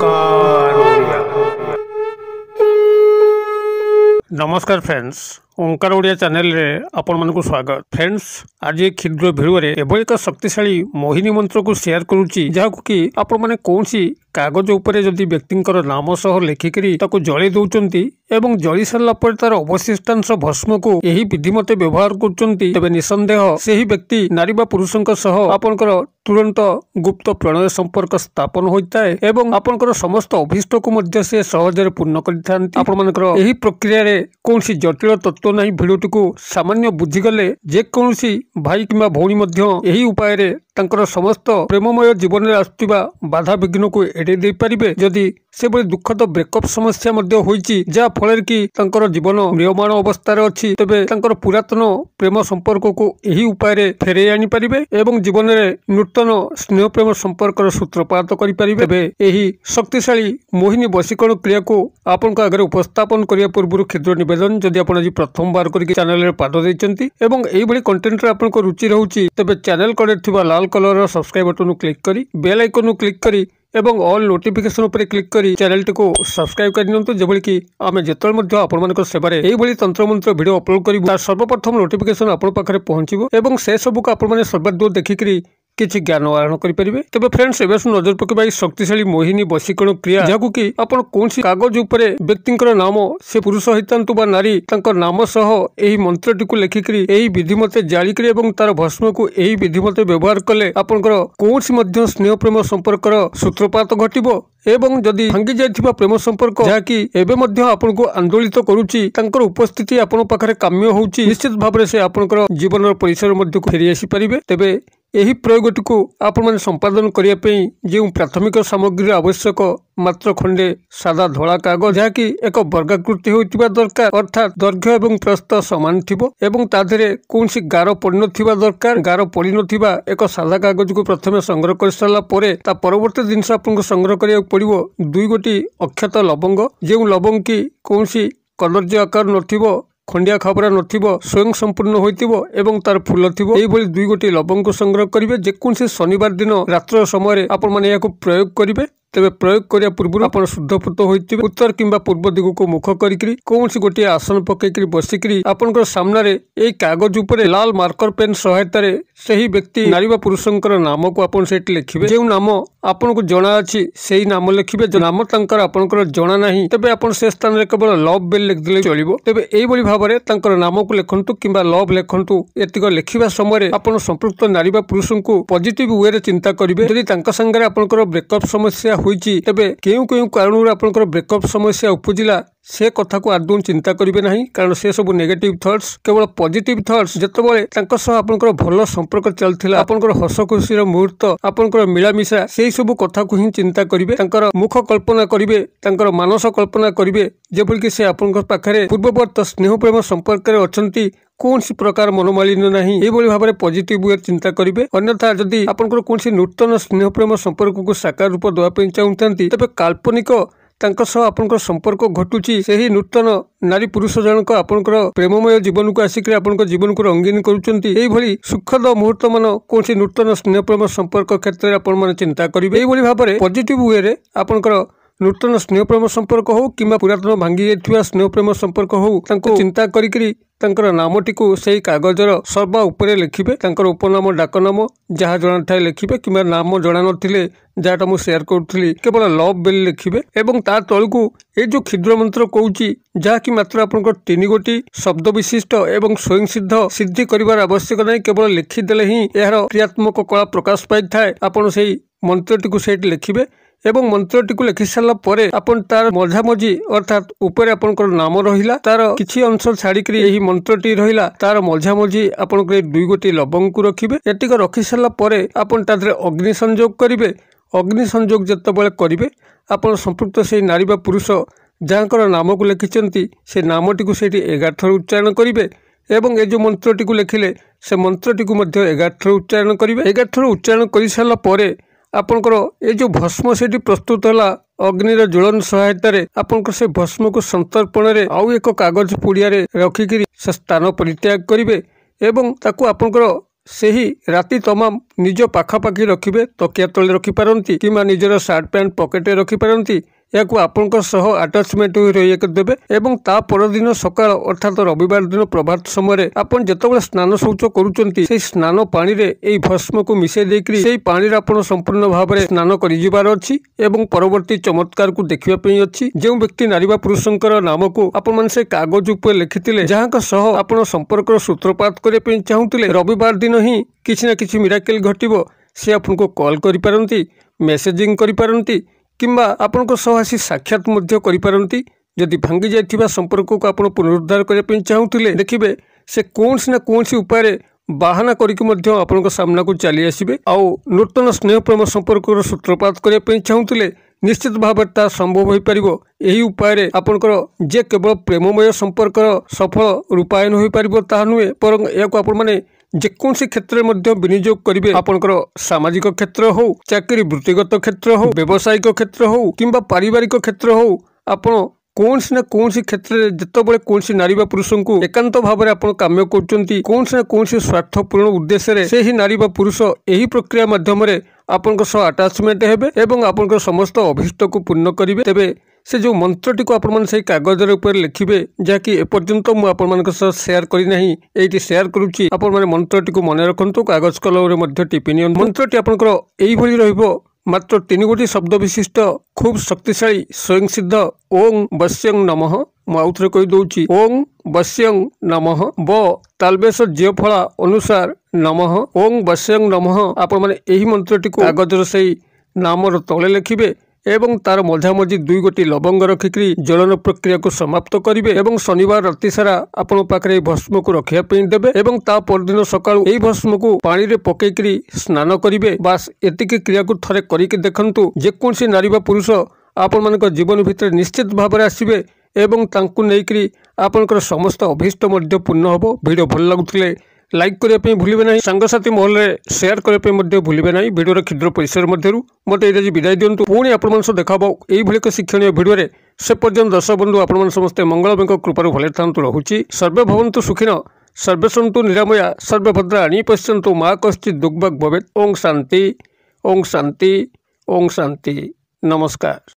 ओंकार ओडिया। नमस्कार फ्रेंड्स, ओंकार ओडिया चैनल रे आपण मानकु स्वागत। फ्रेंड्स, आज एक क्षुद्र भिडियो रे एभली एक शक्तिशाली मोहिनी मंत्र को शेयर करूची जहाकु कि आपण माने कोनसी कागज उपरे जदि व्यक्तिंकर नाम सह लेखिकरी ताको जळै दउचंती एवं जळि सरला पर तार अवशिष्टांश भस्म को एही विधि मते व्यवहार करचंती तबे निसंदेह सेही व्यक्ति नारी बा पुरुषंक सह आपनकर तुरंत गुप्त प्रणय संपर्क स्थापन होइताए एवं आपनकर समस्त अभिष्ट को मध्य से सहजरे पूर्ण करिथांती। आपण मानकर एही प्रक्रिया रे कोनसी जटिल तत्व नहीं। भिडियोटी को सामान्य बुझीगले जे कोनसी भाई किंबा भौणी मध्य एही उपाय रे तांकर समस्त प्रेममय जीवन रे आसुतिबा बाधा विघ्न को एडे दे परिबे। जदि से बड़ी दुखद ब्रेकअप समस्या मध्य होईची जा फଳରେ कि तांकर जीवन म्रियमाण अवस्था रे अछि तबे तांकर पुरातन प्रेम संपर्क को एही उपाय रे फेरे आनी परिबे एवं जीवन रे नूतन स्नेह प्रेम संपर्क सूत्रपात करि परिबे। तबे एही शक्तिशाली मोहिनी वशीकरण क्रिया को आपनका आगे उपस्थापन करिया पूर्व क्षुद्र निवेदन, जदि आपण आज प्रथम बार करके चैनल रे पाद दैचंती एवं एही बड़ी कंटेंट रे आपनको रुचि रहउची तबे चैनल कड़े थिबा लाल कलर सब्सक्राइब बटन क्लिक करी बेल आइकन क्लिक करी एवं ऑल नोटिफिकेशन पर क्लिक करी चैनल टी को सब्सक्राइब कर नियंतु जेबोली कि आमे जेतल मध्ये आपण मानक सेबारे एही बड़ी तंत्र मंत्र वीडियो अपलोड करिबु तार सर्वप्रथम नोटिफिकेशन आपण पाखरे पहुंचीबो एवं से सब को आपण माने सर्वाधिक देखिकरी किछि ज्ञान आहरण करि परिबे। तबे फ्रेंड्स, एबे नजर पकेबा शक्तिशाली मोहिनी वशीकरण क्रिया जहाकु कि आपण कोनसी कागज उपरे व्यक्तिंकर नाम से पुरुष हितांतु बा नारी तांकर नाम सह एही मंत्रटी को लेखिकरी एही विधि मते जालिकरी एवं तार भस्म को एही विधि मते व्यवहार कले आपनकर कोनसी मध्य स्नेह प्रेम संपर्कर सूत्रपात घटिबो एवं जदि भांगी जाइथिबा प्रेम संपर्क जाकी एबे मध्य आपनको आंदोलित करूची तांकर उपस्थिति आपण पाखरे काम्य होउची निश्चित भाबरे से आपनकर जीवनर परिसर मध्य को फेरि आसी परिबे। तबे एही प्रयोगटी को आपण माने संपादन करिया पई जे प्राथमिक सामग्री आवश्यक मात्र खंडे सादा धोला कागज जाकी एक वर्गाकृति होइतिबा दरकार, अर्थात दैर्घ्य एवं प्रस्थ समान थिबो एवं ताधरे कोनसी गार पड़ि नथिबा दरकार। गार पड़ि नथिबा एक सादा कागज को प्रथमे संग्रह कर साला परे ता परवर्ती जिंस आपनको संग्रह करिया पड़िबो 2 गोटी अक्षत लवंग, जे लवंग की कोनसी कदर्य आकार नथिबो, खंडिया खबरा नथिबो, स्वयं संपूर्ण होइतिबो एवं तार फूल थिबो। एही बली 2 गोटी लवंग को संग्रह करिवे। जेकोनसी शनिवार दिन रात्र समय आपण माने याको प्रयोग करिवे। तबे प्रयोग करिया पूर्व आपण शुद्धपूत होइतिबे। उत्तर किंबा पूर्व दिग को मुख करिकरी कोनसी गोटी आसन पकेकरी बसिकरी आपनकर सामना रे एई कागज उपरे लाल मार्कर पेन सहायता रे सही व्यक्ति नारी बा पुरुषंकर नाम को आपण सेट लिखिबे। जे नाम आपनको जणा अछि सेही नाम लिखिबे। जो नाम तांकर आपनकर जणा नाही तबे आपण से स्थान रे केवल लव बेल लिख देले चलिबो। तबे एई बली भाबरे तांकर नाम को लेखंतु किंबा लव लेखंतु। एतिक लिखिबा समय आपण संपृक्त नारी बा पुरुषंकु पॉजिटिव वे रे चिंता करिवे। जदि तांका संगे आपनकर ब्रेकअप समस्या होईची तबे केउ केउ कारण आपनकर ब्रेकअप समस्या उपजिला से कथा को आदौ चिंता करिवे नाही, कारण से सब नेगेटिव थॉट्स केवल पॉजिटिव थॉट्स जेतबेले तांका सह आपनकर भलो संपर्क चलथिला आपनकर हस खुशीर मुहूर्त आपनकर मिलामिशा सेही सब कथा को ही चिंता करिवे। तांकर मुख कल्पना करिवे, तांकर मानस कल्पना करिवे जेबोल कि से आपनकर पाखरे पूर्ववर्त स्नेह प्रेम संपर्क रे अछंती, कोनसी प्रकार मनोमालिन्य नहीं। एभली भाबरे पॉजिटिव वे चिंता करिवे। अन्यथा जदि आपनकर कोनसी नूतन स्नेह प्रेम संपर्क को साकार रूप देवा पई चाहुंतांती तबे काल्पनिक तांका सह आपनकर संपर्क घटुची सेही नूतन नारी पुरुष जनक आपनकर प्रेममय जीवन को आसिक आपनकर जीवन को रंगीन करूचंती। एही भली सुखद मुहूर्त मान कोनसी नूतन स्नेह प्रेम संपर्क क्षेत्र रे आपण माने चिंता करिवे। एही भली भाबरे पॉजिटिव वे रे आपनकर नूतन स्नेह प्रेम संपर्क हो किंबा पुरातन भांगी जाइथिबा स्नेह प्रेम संपर्क हो तांको चिंता करिकरी तांकर नामटी को सेही कागजर सर्वा उपरे लिखिबे। तांकर उपनाम डाकनाम जहाँ जणा थाए लिखिबे किंबा नाम जणा नथिले जाटा मु शेयर करथली केवल लव बेल लिखिबे एवं ता तळकू ए जो क्षुद्र मंत्र कहूची जहा कि मात्र आपनकर 3 गोटी शब्द विशिष्ट एवं स्वयं सिद्ध सिद्धि करिवार आवश्यक नहीं। केवल लिखि देले ही एहार क्रियात्मक कला प्रकाश पाई थाए। आपण सेही मंत्रटी को सेट लिखिबे एवं मंत्रटी को लिखि सारा परे आपण तार मझामझी अर्थात ऊपर आपनकर नाम रहिला तार किछि अंश छाड़िकरी एही मंत्रटी रहिला तार मझामझी आपनकर 2 गोटी लवंग को रखिबे। एटिक रखि सारा परे आपण तादरे अग्नि संयोग करिवे। अग्नि संयोग जेतेबेले करिवे आपण संपृक्त से नारी बा पुरुष जांकर नाम को लिखिचंती से नामटी को सेठी 11 थर उच्चारण करिवे एवं ए जो मंत्रटी को लिखिले से मंत्रटी को मध्य 11 थर उच्चारण करिवे। 11 थर उच्चारण करि सारा परे आपनकर ए जो भस्म सेठी प्रस्तुत होला अग्निर ज्वलन सहायता रे आपनकर से भस्म को संतर्पण रे आउ एक कागज पुड़िया रे रखिकरी से स्थान परित्याग करिवे एवं ताकू आपनकर ସେହି ରାତି ତମାମ ନିଜ ପାଖାପାଖି ରଖିବେ। ତକିଆ ତଳେ ରଖିପାରନ୍ତି କିମ୍ବା ନିଜର ସାର୍ଟ ପ୍ୟାଣ୍ଟ ପକେଟରେ ରଖିପାରନ୍ତି। ଏହାକୁ ଆପଣଙ୍କ ସହ ଆଟାଚମେଣ୍ଟ ହୋଇ ରହିବାକୁ ଦେବେ ଏବଂ ତା ପରଦିନ ସକାଳ ଅର୍ଥାତ ରବିବାର ଦିନ ପ୍ରଭାତ ସମୟରେ ଆପଣ ଯେତେବେଳେ ସ୍ନାନ ଶୌଚ କରୁଛନ୍ତି ସେହି ସ୍ନାନ ପାଣିରେ ଏହି ଭସ୍ମକୁ ମିଶାଇ ଦେଇକରି ସେହି ପାଣିରେ ଆପଣ ସମ୍ପୂର୍ଣ୍ଣ ଭାବରେ ସ୍ନାନ କରିଯିବାର ଅଛି ଏବଂ ପରବର୍ତ୍ତୀ ଚମତ୍କାରକୁ ଦେଖିବା ପାଇଁ ଅଛି। ଯେଉଁ ବ୍ୟକ୍ତି ନାରୀ ବା ପୁରୁଷଙ୍କର ନାମକୁ ଆପଣମାନେ ସେ କାଗଜ ଉପରେ ଲେଖିଥିଲେ, ଯାହାଙ୍କ ସହ ଆପଣ ସମ୍ପର୍କର ସୂତ୍ରପାତ କରିବା ପାଇଁ ଚାହୁଁଥିଲେ, ରବିବାର ଦିନ ହିଁ କିଛି ନା କିଛି ମିରାକେଲ ଘଟିବ। ସେ ଆପଣଙ୍କୁ କଲ୍ କରିପାରନ୍ତି, ମେସେଜିଂ କରିପାରନ୍ତି କିମ୍ବା ଆପଣଙ୍କ ସହ ଆସି ସାକ୍ଷାତ ମଧ୍ୟ କରିପାରନ୍ତି। ଯଦି ଭାଙ୍ଗି ଯାଇଥିବା ସମ୍ପର୍କକୁ ଆପଣ ପୁନରୁଦ୍ଧାର କରିବା ପାଇଁ ଚାହୁଁଥିଲେ, ଦେଖିବେ ସେ କୌଣସି ନା କୌଣସି ଉପାୟରେ ବାହାନା କରିକି ମଧ୍ୟ ଆପଣଙ୍କ ସାମ୍ନାକୁ ଚାଲି ଆସିବେ। ଆଉ ନୂତନ ସ୍ନେହ ପ୍ରେମ ସମ୍ପର୍କର ସୂତ୍ରପାତ କରିବା ପାଇଁ ଚାହୁଁଥିଲେ, ନିଶ୍ଚିତ ଭାବରେ ତାହା ସମ୍ଭବ ହୋଇପାରିବ। ଏହି ଉପାୟରେ ଆପଣଙ୍କର ଯେ କେବଳ ପ୍ରେମମୟ ସମ୍ପର୍କର ସଫଳ ରୂପାୟନ ହୋଇପାରିବ ତାହା ନୁହେଁ, ବରଂ ଏହାକୁ ଆପଣମାନେ ଯେକୌଣସି କ୍ଷେତ୍ରରେ ମଧ୍ୟ ବିନିଯୋଗ କରିବେ। ଆପଣଙ୍କର ସାମାଜିକ କ୍ଷେତ୍ର ହଉ, ଚାକିରି ବୃତ୍ତିଗତ କ୍ଷେତ୍ର ହଉ, ବ୍ୟବସାୟିକ କ୍ଷେତ୍ର ହଉ କିମ୍ବା ପାରିବାରିକ କ୍ଷେତ୍ର ହଉ, ଆପଣ କୌଣସି ନା କୌଣସି କ୍ଷେତ୍ରରେ ଯେତେବେଳେ କୌଣସି ନାରୀ ବା ପୁରୁଷଙ୍କୁ ଏକାନ୍ତ ଭାବରେ ଆପଣ କାମ୍ୟ କରୁଛନ୍ତି, କୌଣସି ନା କୌଣସି ସ୍ୱାର୍ଥ ପୂରଣ ଉଦ୍ଦେଶ୍ୟରେ ସେହି ନାରୀ ବା ପୁରୁଷ ଏହି ପ୍ରକ୍ରିୟା ମାଧ୍ୟମରେ ଆପଣଙ୍କ ସହ ଆଟାଚମେଣ୍ଟ ହେବେ ଏବଂ ଆପଣଙ୍କର ସମସ୍ତ ଅଭୀଷ୍ଟକୁ ପୂର୍ଣ୍ଣ କରିବେ। ତେବେ ସେ ଯେଉଁ ମନ୍ତ୍ରଟିକୁ ଆପଣମାନେ ସେହି କାଗଜର ଉପରେ ଲେଖିବେ, ଯାହାକି ଏପର୍ଯ୍ୟନ୍ତ ମୁଁ ଆପଣମାନଙ୍କ ସହ ସେୟାର କରିନାହିଁ, ଏଇଠି ସେୟାର କରୁଛି। ଆପଣମାନେ ମନ୍ତ୍ରଟିକୁ ମନେ ରଖନ୍ତୁ, କାଗଜ କଲମରେ ମଧ୍ୟ ଟିପି ନିଅନ୍ତୁ। ମନ୍ତ୍ରଟି ଆପଣଙ୍କର ଏଇଭଳି ରହିବ। ମାତ୍ର 3 ଗୋଟି ଶବ୍ଦ ବିଶିଷ୍ଟ ଖୁବ୍ ଶକ୍ତିଶାଳୀ ସ୍ୱୟଂସିଦ୍ଧ ଓଂ ବଶ୍ୟଂ ନମଃ। ମୁଁ ଆଉଥରେ କହିଦେଉଛି, ଓଂ ବଶ୍ୟଂ ନମଃ। ବ ତାଲବେଶ ଝିଅ ଫଳା ଅନୁସାର ନମଃ। ଓଂ ବଶ୍ୟଂ ନମଃ। ଆପଣମାନେ ଏହି ମନ୍ତ୍ରଟିକୁ କାଗଜର ସେହି ନାମର ତଳେ ଲେଖିବେ ଏବଂ ତାର ମଝାମଝି 2 ଗୋଟି ଲବଙ୍ଗ ରଖିକରି ଜ୍ୱଳନ ପ୍ରକ୍ରିୟାକୁ ସମାପ୍ତ କରିବେ ଏବଂ ଶନିବାର ରାତି ସାରା ଆପଣଙ୍କ ପାଖରେ ଏହି ଭସ୍ମକୁ ରଖିବା ପାଇଁ ଦେବେ ଏବଂ ତା ପରଦିନ ସକାଳୁ ଏହି ଭସ୍ମକୁ ପାଣିରେ ପକେଇକରି ସ୍ନାନ କରିବେ। ବାସ୍ ଏତିକି କ୍ରିୟାକୁ ଥରେ କରିକି ଦେଖନ୍ତୁ। ଯେକୌଣସି ନାରୀ ବା ପୁରୁଷ ଆପଣମାନଙ୍କ ଜୀବନ ଭିତରେ ନିଶ୍ଚିତ ଭାବରେ ଆସିବେ ଏବଂ ତାଙ୍କୁ ନେଇକରି ଆପଣଙ୍କର ସମସ୍ତ ଅଭୀଷ୍ଟ ମଧ୍ୟ ପୂର୍ଣ୍ଣ ହେବ। ଭିଡ଼ିଓ ଭଲ ଲାଗୁଥିଲେ ଲାଇକ୍ କରିବା ପାଇଁ ଭୁଲିବେ ନାହିଁ, ସାଙ୍ଗସାଥୀ ମହଲରେ ସେୟାର କରିବା ପାଇଁ ମଧ୍ୟ ଭୁଲିବେ ନାହିଁ। ଭିଡ଼ିଓର କ୍ଷୁଦ୍ର ପରିସର ମଧ୍ୟରୁ ମୋତେ ଏଇଟା ବିଦାୟ ଦିଅନ୍ତୁ। ପୁଣି ଆପଣମାନଙ୍କ ସହ ଦେଖା ହେବ ଏଇଭଳି ଏକ ଶିକ୍ଷଣୀୟ ଭିଡ଼ିଓରେ। ସେ ପର୍ଯ୍ୟନ୍ତ ଦର୍ଶକ ବନ୍ଧୁ ଆପଣମାନେ ସମସ୍ତେ ମଙ୍ଗଳମୟଙ୍କ କୃପାରୁ ଭଲରେ ଥାନ୍ତୁ। ରହୁଛି। ସର୍ବେ ଭବନ୍ତୁ ସୁଖିନ, ସର୍ବେ ସନ୍ତୁ ନିରାମୟା, ସର୍ବେ ଭଦ୍ରାଣୀ ପଶ୍ୟନ୍ତୁ, ମା କଶ୍ଚିତ୍ ଦୁଃଖଭାଗ୍ ଭବେତ୍। ଓଂ ଶାନ୍ତି, ଓଂ ଶାନ୍ତି, ଓଂ ଶାନ୍ତି। ନମସ୍କାର।